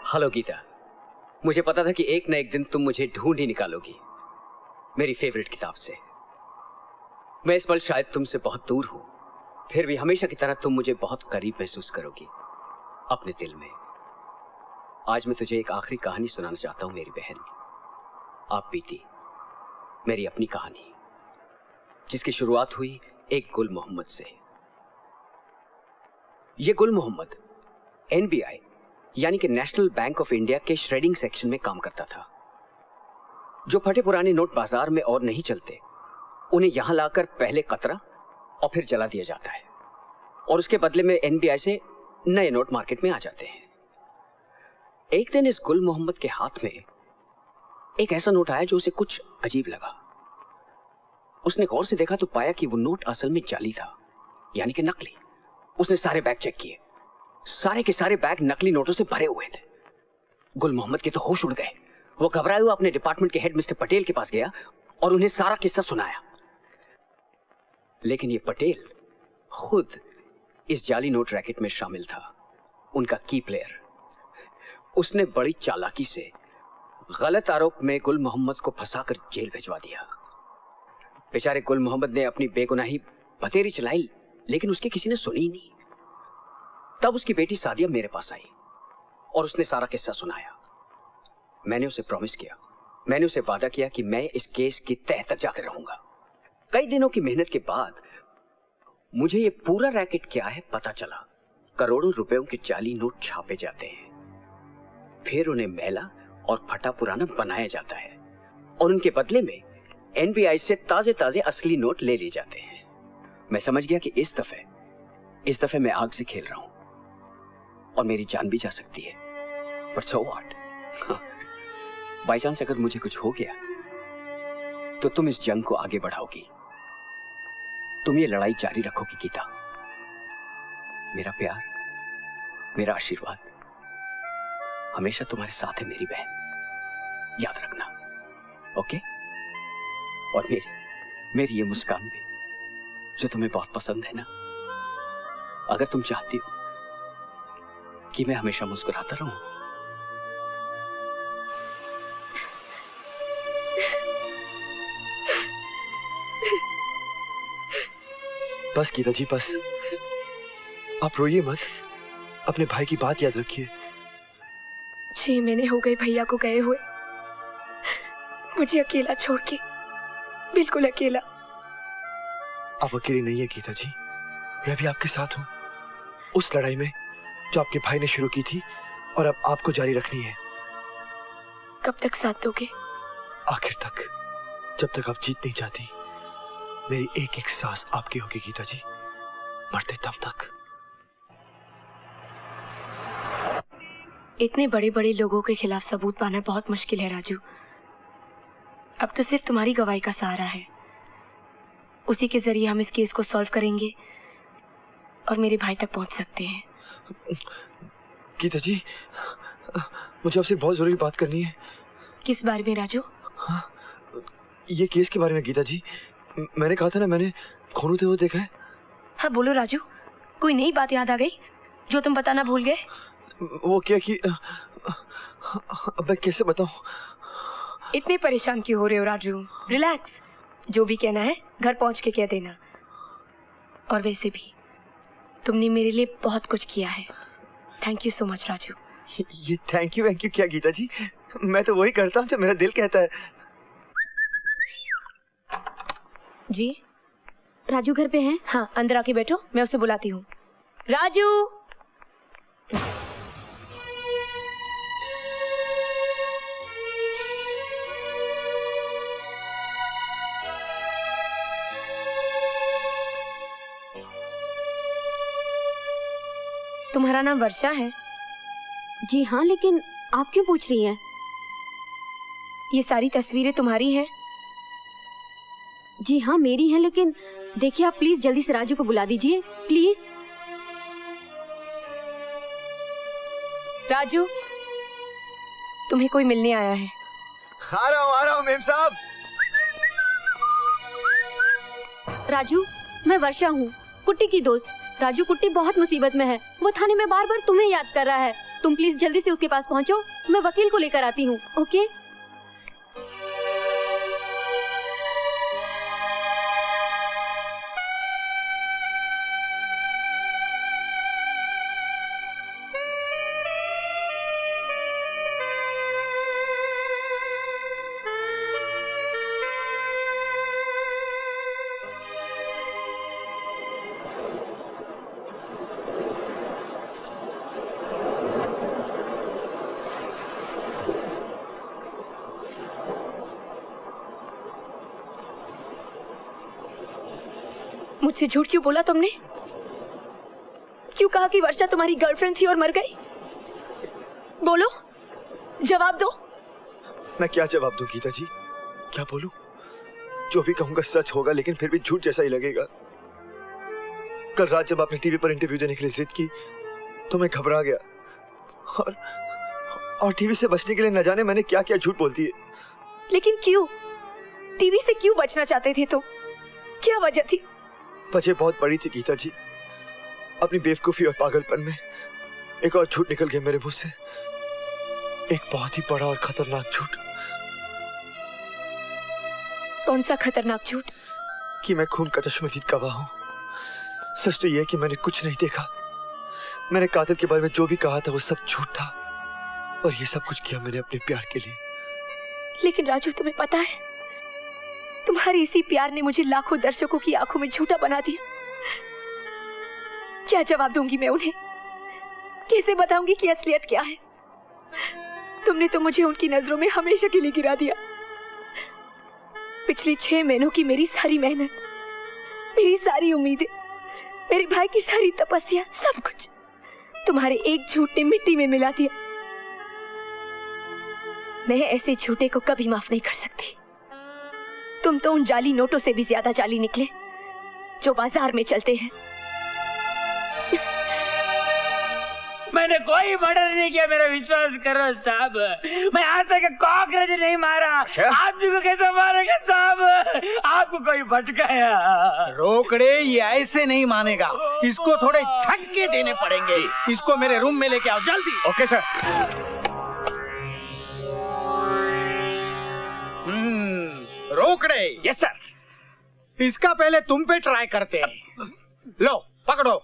Hello Gita, मुझे पता था कि एक न एक दिन तुम मुझे ढूंढ ही निकालोगी मेरी फेवरेट किताब से। मैं इस पल शायद तुमसे बहुत दूर हूं, फिर भी हमेशा की तरह तुम मुझे बहुत करीब महसूस करोगी अपने दिल में। आज मैं तुझे एक आखिरी कहानी सुनाना चाहता हूं मेरी बहन। आप बीती, मेरी अपनी कहानी, जिसकी शुरुआत हुई एक गुल मोहम्मद से। ये गुल मोहम्मद एनबीआई यानी कि नेशनल बैंक ऑफ इंडिया के श्रेडिंग सेक्शन में काम करता था। जो फटे पुराने नोट बाजार में और नहीं चलते, उन्हें यहां लाकर पहले कतरा और फिर जला दिया जाता है, और उसके बदले में एनबीआई से नए नोट मार्केट में आ जाते हैं। एक दिन इस गुल मोहम्मद के हाथ में एक ऐसा नोट आया जो उसे कुछ अजीब लगा। उसने गौर से देखा तो पाया कि वो नोट असल में जाली था, यानी कि नकली। उसने सारे बैग चेक किए, सारे के सारे बैग नकली नोटों से भरे हुए थे। गुल मोहम्मद के तो होश उड़ गए। वो घबराए हुए अपने डिपार्टमेंट के हेड मिस्टर पटेल के पास गया और उन्हें सारा किस्सा सुनाया। लेकिन ये पटेल खुद इस जाली नोट रैकेट में शामिल था, उनका की प्लेयर। उसने बड़ी चालाकी से गलत आरोप में गुल मोहम्मद को फंसाकर जेल भिजवा दिया। बेचारे गुल मोहम्मद ने अपनी बेगुनाही बतेरी चलाई, लेकिन उसकी किसी ने सुनी नहीं। तब उसकी बेटी सादिया मेरे पास आई और उसने सारा किस्सा सुनाया। मैंने उसे प्रॉमिस किया, मैंने उसे वादा किया कि मैं इस केस की तह तक जाकर रहूंगा। कई दिनों की मेहनत के बाद मुझे ये पूरा रैकेट क्या है पता चला। करोड़ों रुपयों के जाली नोट छापे जाते हैं, फिर उन्हें मैला और फटा पुराना बनाया जाता है, और उनके बदले में एनबीआई से ताजे ताजे असली नोट ले लिए जाते हैं। मैं समझ गया कि इस दफे मैं आग से खेल रहा हूं और मेरी जान भी जा सकती है। But so what, by chance अगर मुझे कुछ हो गया तो तुम इस जंग को आगे बढ़ाओगी, तुम ये लड़ाई जारी रखोगी गीता। मेरा प्यार, मेरा आशीर्वाद हमेशा तुम्हारे साथ है मेरी बहन, याद रखना, ओके? और मेरी ये मुस्कान भी जो तुम्हें बहुत पसंद है ना, अगर तुम चाहती हो कि मैं हमेशा मुस्कुराता रहूं। बस गीता जी, बस आप रोइए मत, अपने भाई की बात याद रखिए। 6 महीने हो गए भैया को गए हुए, मुझे अकेला छोड़ के, बिल्कुल अकेला। आप अकेली नहीं है गीता जी, मैं भी आपके साथ हूँ उस लड़ाई में जो आपके भाई ने शुरू की थी और अब आपको जारी रखनी है। कब तक साथ दोगे? आखिर तक, जब तक आप जीत नहीं जाती। मेरी एक एक सांस आपकी होगी गीता जी, मरते तब तक। इतने बड़े बड़े लोगों के खिलाफ सबूत पाना बहुत मुश्किल है राजू। अब तो सिर्फ तुम्हारी गवाही का सहारा है, उसी के जरिए हम इस केस को सॉल्व करेंगे और मेरे भाई तक पहुंच सकते हैं। गीता जी, मुझे आपसे बहुत जरूरी बात करनी है। किस बारे में राजू? हाँ, ये केस के बारे में गीता जी। मैंने कहा था ना, मैंने खून होते हुए देखा है। हाँ बोलो राजू, कोई नई बात याद आ गई जो तुम बताना भूल गए? वो क्या कि अब मैं कैसे बताऊं? इतने परेशान क्यों हो रहे हो राजू? रिलैक्स, जो भी कहना है घर पहुंच के कह देना। और वैसे भी तुमने मेरे लिए बहुत कुछ किया है। Thank you so much Raju. ये थैंक यू क्या गीता जी, मैं तो वही करता हूँ जो मेरा दिल कहता है। जी राजू घर पे हैं? हाँ अंदर आके बैठो, मैं उसे बुलाती हूँ। राजू! तुम्हारा नाम वर्षा है? जी हाँ, लेकिन आप क्यों पूछ रही हैं? ये सारी तस्वीरें तुम्हारी हैं? जी हाँ मेरी हैं, लेकिन देखिए आप प्लीज जल्दी से राजू को बुला दीजिए, प्लीज। राजू, तुम्हें कोई मिलने आया है। आ रहा हूँ मेम साहब। राजू, मैं वर्षा हूँ, कुट्टी की दोस्त। राजू, कुट्टी बहुत मुसीबत में है, वो थाने में बार बार तुम्हें याद कर रहा है। तुम प्लीज जल्दी से उसके पास पहुंचो, मैं वकील को लेकर आती हूँ। ओके? मुझसे झूठ क्यों बोला तुमने? क्यों कहा कि वर्षा तुम्हारी गर्लफ्रेंड थी और मर गई? बोलो, जवाब दो। मैं क्या जवाब दूं गीता जी? क्या बोलूं? जो भी कहूंगा सच होगा, लेकिन फिर भी झूठ जैसा ही लगेगा। कल रात जब आपने टीवी पर इंटरव्यू देने के लिए जिद की तो मैं घबरा गया, और टीवी से बचने के लिए न जाने मैंने क्या क्या झूठ बोलती है। लेकिन क्यों? टीवी से क्यों बचना चाहते थे तुम? क्या वजह थी? वजह बहुत बड़ी थी गीता जी। अपनी बेवकूफी और पागलपन में एक और झूठ निकल गया मेरे मुंह से, एक बहुत ही बड़ा और खतरनाक झूठ। कौन सा खतरनाक झूठ? कि मैं खून का चश्मदीद गवाह हूं। सच तो यह है कि मैंने कुछ नहीं देखा। मैंने कातिल के बारे में जो भी कहा था वो सब झूठ था, और ये सब कुछ किया मैंने अपने प्यार के लिए। लेकिन राजू, तुम्हें पता है, तुम्हारे इसी प्यार ने मुझे लाखों दर्शकों की आंखों में झूठा बना दिया। क्या जवाब दूंगी मैं उन्हें? कैसे बताऊंगी कि असलियत क्या है? तुमने तो मुझे उनकी नजरों में हमेशा के लिए गिरा दिया। पिछले 6 महीनों की मेरी सारी मेहनत, मेरी सारी उम्मीदें, मेरे भाई की सारी तपस्या, सब कुछ तुम्हारे एक झूठ ने मिट्टी में मिला दिया। मैं ऐसे झूठे को कभी माफ नहीं कर सकती। तुम तो उन जाली नोटों से भी ज्यादा जाली निकले जो बाजार में चलते हैं। मैंने कोई मर्डर नहीं किया, मेरा विश्वास करो साहब। मैं आज तक कॉकरोच नहीं मारा। आदमी को कैसे मारेगा साहब? आपको कोई भटकाया? रोकड़े, ये ऐसे नहीं मानेगा। इसको थोड़े झटके देने पड़ेंगे। इसको मेरे रूम में लेके आओ जल्दी। Okay sir. Rokade. Yes sir. इसका पहले तुम पे ट्राई करते हैं। लो पकड़ो।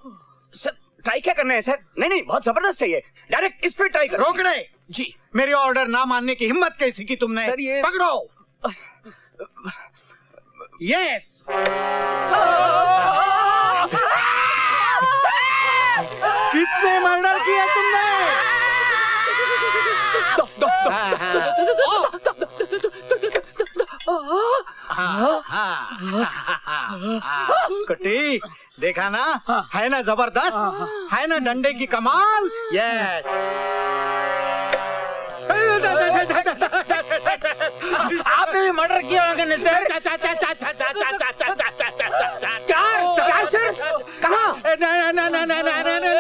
सर ट्राई क्या करना है सर? नहीं नहीं, बहुत जबरदस्त है ये। डायरेक्ट इस पे ट्राई करो। रोकड़े जी। मेरी ऑर्डर ना मानने की हिम्मत कैसी की तुमने? सर ये पकड़ो। यस। कितने मर्डर किया तुमने? कुट्टी, देखा ना? है ना जबरदस्त? है ना डंडे की कमाल? यस। आपने भी मर्डर किया होगा ना सर? चार सर? कहाँ?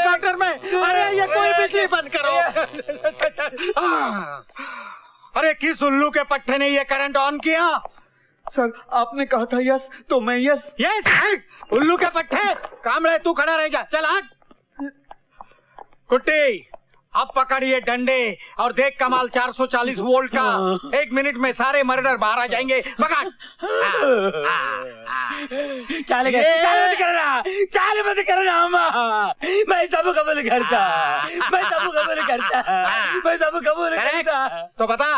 डॉक्टर में। अरे ये कोई बिजली बंद करो। अरे किस उल्लू के पट्टे ने ये करंट ऑन किया? सर आपने कहा था यस, तो मैं यस। यस। उल्लू के पट्टे। कामड़े तू खड़ा रह जा। चल हट। कुट्टी, अब पकड़िए डंडे और देख कमाल 440 वोल्ट का। 1 मिनट में सारे मर्डर बाहर आ जाएंगे। पकड़। चाल मत करना, चाल मत करना अम्मा। मैं सब कबूल करता, मैं सब कबूल करता, मैं सब कबूल करता। तो बता,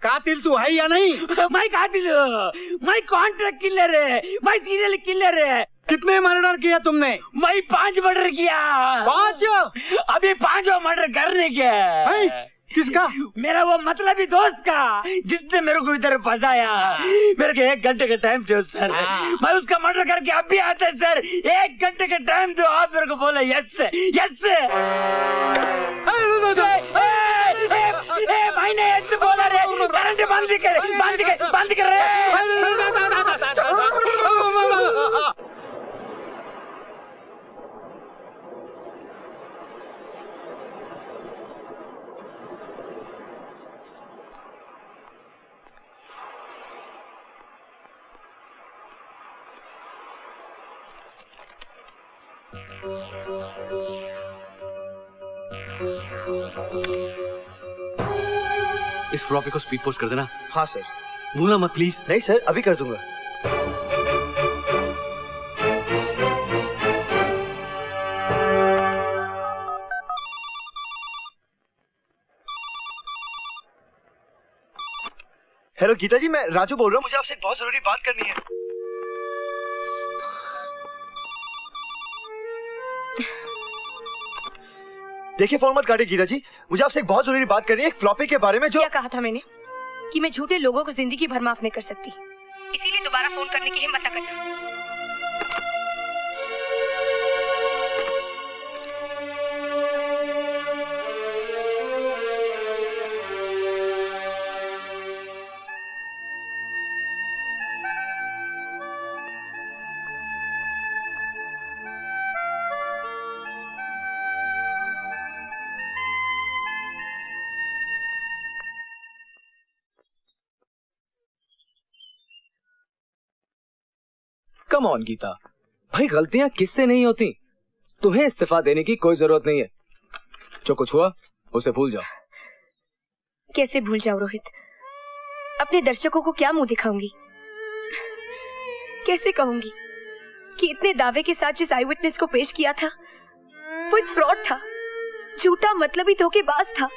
कातिल तू है या नहीं? मैं कातिल हूँ, मैं कॉन्ट्रैक्ट किलर है, मैं सीरियल किलर है। कितने मर्डर किया तुमने? मैं 5 मर्डर किया। 5? अभी 5वां मर्डर करने के। किसका? मेरा वो मतलबी दोस्त का, जिसने मेरे को इधर फंसाया। मेरे को 1 घंटे का टाइम दो सर, मैं उसका मर्डर करके अब भी आता है सर। 1 घंटे का टाइम दो। आप मेरे को बोले यस यस। भाई ने यस बोला रे। करंट बंद कर, बंद कर, बंद कर रे। इस फ्लॉपी को स्पीड पोस्ट कर देना। हाँ सर। भूलना मत प्लीज। नहीं सर, अभी कर दूंगा। हेलो गीता जी, मैं राजू बोल रहा हूँ, मुझे आपसे एक बहुत जरूरी बात करनी है। देखिए फोन मत काटिए गीता जी, मुझे आपसे एक बहुत जरूरी बात करनी है, एक फ्लॉपी के बारे में। जो क्या कहा था मैंने कि मैं झूठे लोगों को जिंदगी भर माफ नहीं कर सकती, इसीलिए दोबारा फोन करने की हिम्मत न करना। कम ऑन गीता, भाई गलतियां किससे नहीं होती। तुम्हें इस्तीफा देने की कोई जरूरत नहीं है। जो कुछ हुआ उसे भूल जाओ। कैसे भूल जाऊं रोहित? अपने दर्शकों को क्या मुंह दिखाऊंगी? कैसे कहूंगी कि इतने दावे के साथ जिस आई विटनेस को पेश किया था वो एक फ्रॉड था, झूठा मतलबी धोखेबाज था।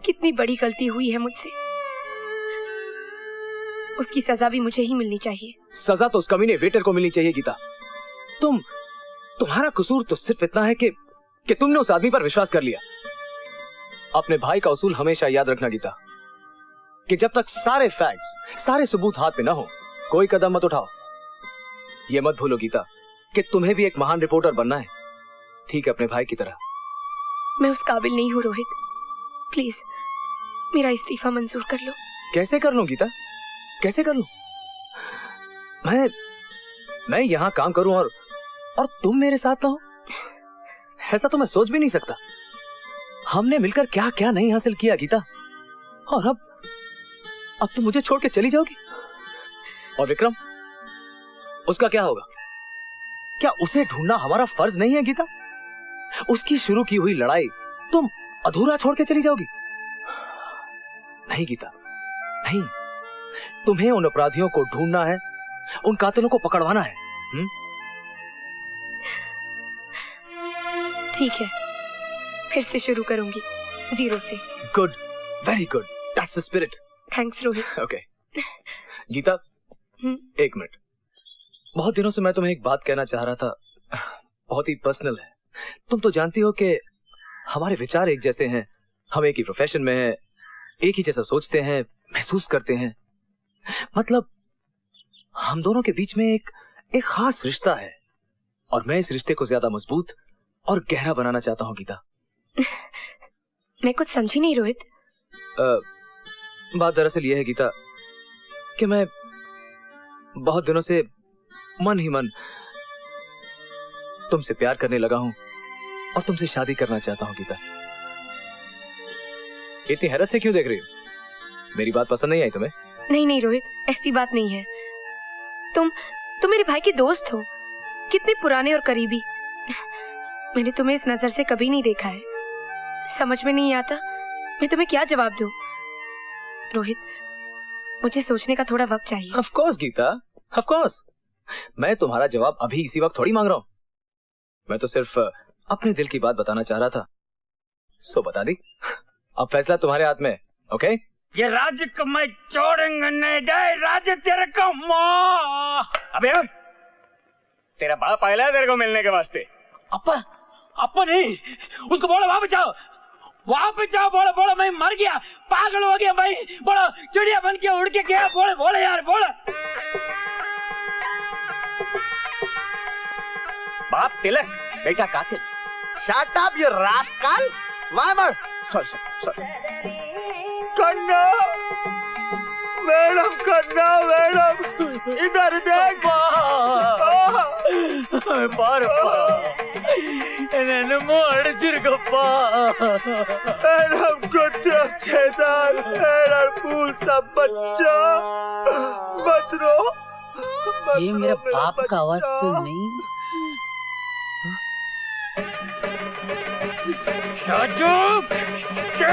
कितनी बड़ी गलती हुई है मुझसे, उसकी सजा भी मुझे ही मिलनी चाहिए। सजा तो उस कमीने वेटर को मिलनी चाहिए गीता। तुम्हारा कसूर तो सिर्फ इतना है कि तुमने उस आदमी पर विश्वास कर लिया। अपने भाई का उसूल हमेशा याद रखना गीता, कि जब तक सारे फैक्ट्स, सारे सबूत हाथ में ना हो, कोई कदम मत उठाओ। ये मत भूलो गीता कि तुम्हें भी एक महान रिपोर्टर बनना है, ठीक है, अपने भाई की तरह। मैं उस काबिल नहीं हूँ रोहित, प्लीज मेरा इस्तीफा मंजूर कर लो। कैसे कर लूं गीता, कैसे कर लूं? मैं यहां काम करूं और तुम मेरे साथ ना हो, ऐसा तो मैं सोच भी नहीं सकता। हमने मिलकर क्या क्या नहीं हासिल किया गीता, और अब तुम मुझे छोड़ के चली जाओगी। और विक्रम, उसका क्या होगा? क्या उसे ढूंढना हमारा फर्ज नहीं है गीता? उसकी शुरू की हुई लड़ाई तुम अधूरा छोड़ के चली जाओगी? नहीं गीता, नहीं। तुम्हें उन अपराधियों को ढूंढना है, उन कातिलों को पकड़वाना है। ठीक है, फिर से शुरू करूंगी, जीरो से। Good, very good, that's the spirit. Thanks Rohit. Okay Geeta, एक मिनट। बहुत दिनों से मैं तुम्हें एक बात कहना चाह रहा था, बहुत ही पर्सनल है। तुम तो जानती हो कि हमारे विचार एक जैसे हैं, हम एक ही प्रोफेशन में हैं, एक ही जैसा सोचते हैं, महसूस करते हैं। मतलब हम दोनों के बीच में एक खास रिश्ता है, और मैं इस रिश्ते को ज्यादा मजबूत और गहरा बनाना चाहता हूँ गीता। मैं कुछ समझी नहीं रोहित। बात दरअसल ये है गीता कि मैं बहुत दिनों से मन ही मन तुमसे प्यार करने लगा हूं और तुमसे शादी करना चाहता हूं गीता। इतनी हैरत से क्यों देख रही हो? मेरी बात पसंद नहीं आई तुम्हें? नहीं रोहित, ऐसी बात नहीं है। तुम मेरे भाई के दोस्त हो, कितने पुराने और करीबी। मैंने तुम्हें इस नजर से कभी नहीं देखा है, समझ में नहीं आता मैं तुम्हें क्या जवाब दूं। रोहित, मुझे सोचने का थोड़ा वक्त चाहिए। Of course Geeta, of course. मैं तुम्हारा जवाब अभी इसी वक्त थोड़ी मांग रहा हूं। मैं तो सिर्फ अपने दिल की बात बताना चाह रहा था, सो बता दी। अब फैसला तुम्हारे हाथ में। ओके? ये राज्य को मैं छोड़ूंगा नहीं, राज्य तेरे को अबे तेरा बाप आया है तेरे को मिलने के वास्ते। अपा नहीं, उसको बोलो वहां पे जाओ, बोलो मैं मर गया, पागल हो गया भाई, बोलो चिड़िया बन के उड़ के गया, बोले यार, बोलो। बाप तिलक, बेटा कातिल। Shut up you rascal. वामर, sorry. Kanna, madam, Kanna madam, इधर देख। मैडम कुत्ते छेदार, मैडम फूल सब बच्चा, मत रो। ये मेरा बाप का आवाज तो नहीं? राजू